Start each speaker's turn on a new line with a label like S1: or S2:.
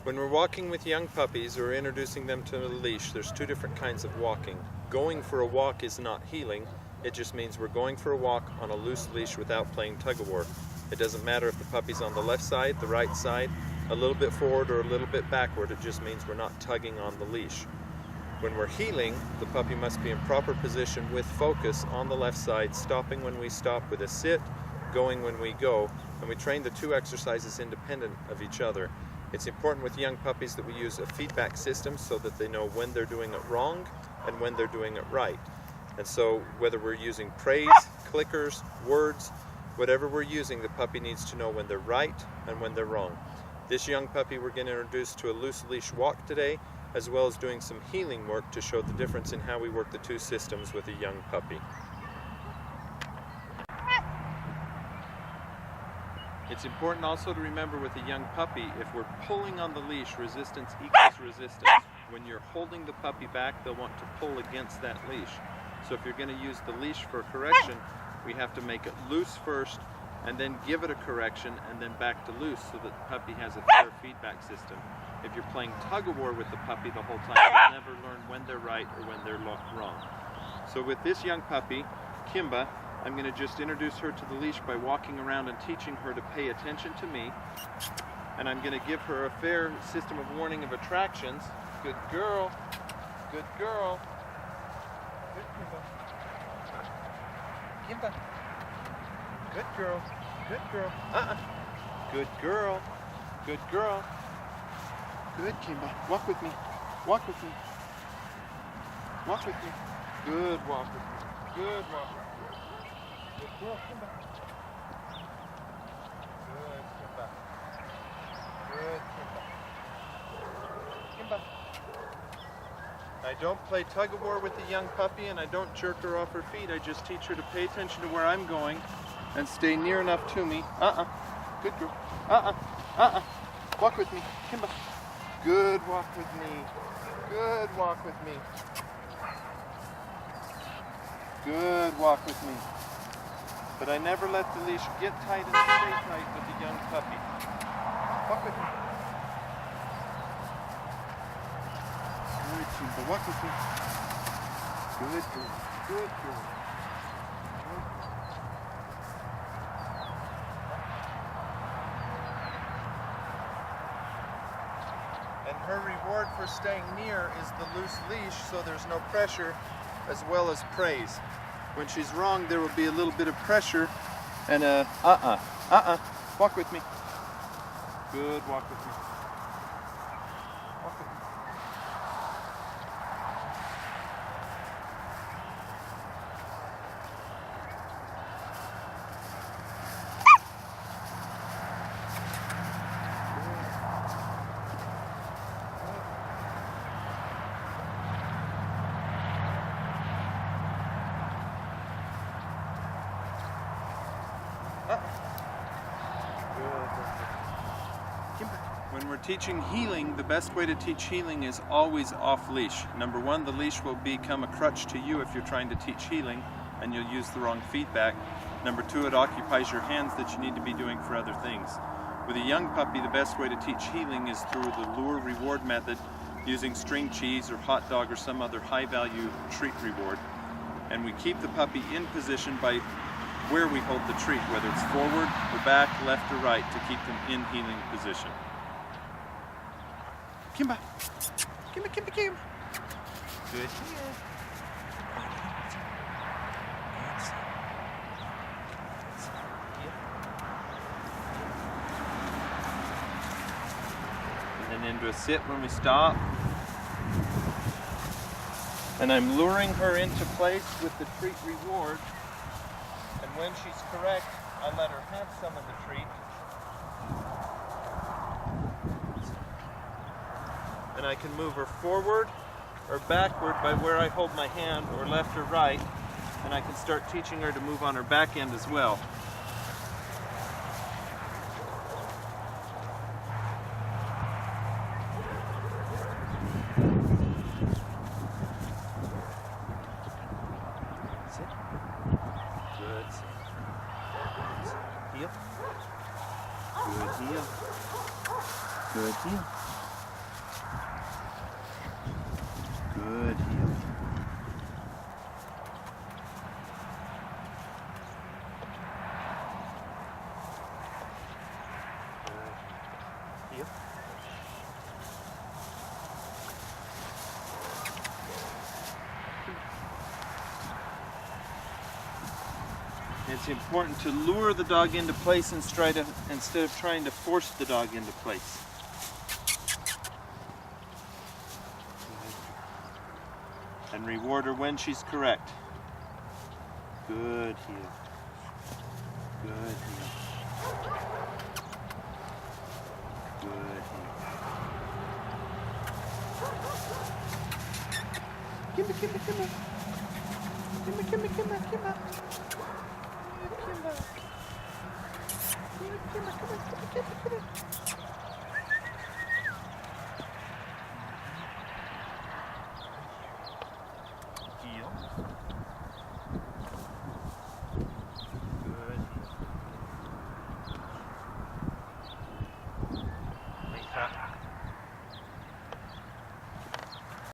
S1: When we're walking with young puppies or introducing them to a leash, there's two different kinds of walking. Going for a walk is not heeling. It just means we're going for a walk on a loose leash without playing tug-of-war. It doesn't matter if the puppy's on the left side, the right side, a little bit forward or a little bit backward. It just means we're not tugging on the leash. When we're heeling, the puppy must be in proper position with focus on the left side, stopping when we stop with a sit, going when we go, and we train the two exercises independent of each other. It's important with young puppies that we use a feedback system so that they know when they're doing it wrong and when they're doing it right. And so whether we're using praise, clickers, words, whatever we're using, the puppy needs to know when they're right and when they're wrong. This young puppy we're going to introduce to a loose leash walk today, as well as doing some heeling work to show the difference in how we work the two systems with a young puppy. It's important also to remember with a young puppy, if we're pulling on the leash, resistance equals resistance. When you're holding the puppy back, they'll want to pull against that leash. So if you're going to use the leash for correction, we have to make it loose first, and then give it a correction, and then back to loose so that the puppy has a fair feedback system. If you're playing tug-of-war with the puppy the whole time, you'll never learn when they're right or when they're wrong. So with this young puppy, Kimba, I'm going to just introduce her to the leash by walking around and teaching her to pay attention to me. And I'm going to give her a fair system of warning of attractions. Good girl. Good girl. Good Kimba. Kimba. Good girl. Good girl. Good girl. Good girl. Good Kimba. Walk with me. Walk with me. Walk with me. Good walk with me. Good walk with me. Good girl, Kimba. Good Kimba. Good Kimba. Kimba. I don't play tug-of-war with the young puppy, and I don't jerk her off her feet. I just teach her to pay attention to where I'm going and stay near enough to me. Good girl. Walk with me. Kimba. Good walk with me. Good walk with me. Good walk with me. But I never let the leash get tight and stay tight with the young puppy. Walk with me. Good Kimba, walk with me. Good girl, good girl. And her reward for staying near is the loose leash, so there's no pressure, as well as praise. When she's wrong, there will be a little bit of pressure and walk with me. Good, walk with me. Walk with me. When we're teaching heeling, the best way to teach heeling is always off leash. Number one, the leash will become a crutch to you if you're trying to teach heeling and you'll use the wrong feedback. Number two, it occupies your hands that you need to be doing for other things. With a young puppy, the best way to teach heeling is through the lure reward method, using string cheese or hot dog or some other high value treat reward. And we keep the puppy in position by where we hold the treat, whether it's forward or back, left or right, to keep them in heeling position. Kimba. Kimba, Kimba, Kimba. Good here. And then into a sit when we stop. And I'm luring her into place with the treat reward. And when she's correct, I let her have some of the treat. And I can move her forward or backward by where I hold my hand, or left or right, and I can start teaching her to move on her back end as well. Sit. Good. Heel. Good heel. Good heel. Good heel. Good heel. It's important to lure the dog into place instead of trying to force the dog into place. And reward her when she's correct. Good heel. Good heel. Good heel. Kimba, Kimba, Kimba. Kimba, Kimba, Kimba, Kimba. Kimba. Kimba, Kimba, Kimba, Kimba. Heel. Good heel. Wake up.